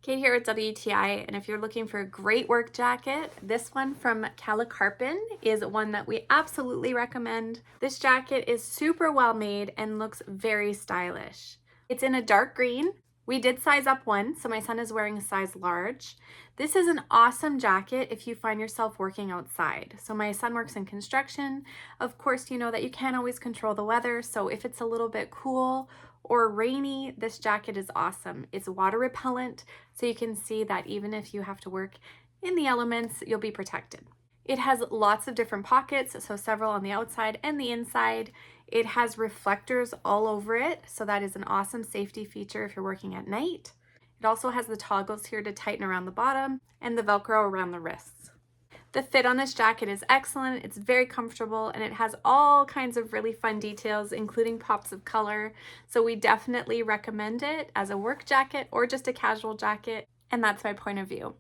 Kate here at WTI, and if you're looking for a great work jacket, this one from CALECARPEN is one that we absolutely recommend. This jacket is super well made and looks very stylish. It's in a dark green. We did size up one, so my son is wearing a size large. This is an awesome jacket if you find yourself working outside. So my son works in construction. Of course, you know that you can't always control the weather, so if it's a little bit cool or rainy, this jacket is awesome. It's water repellent, so you can see that even if you have to work in the elements, you'll be protected. It has lots of different pockets, so several on the outside and the inside. It has reflectors all over it, so that is an awesome safety feature if you're working at night. It also has the toggles here to tighten around the bottom and the Velcro around the wrists. The fit on this jacket is excellent, it's very comfortable, and it has all kinds of really fun details, including pops of color. So we definitely recommend it as a work jacket or just a casual jacket, and that's my point of view.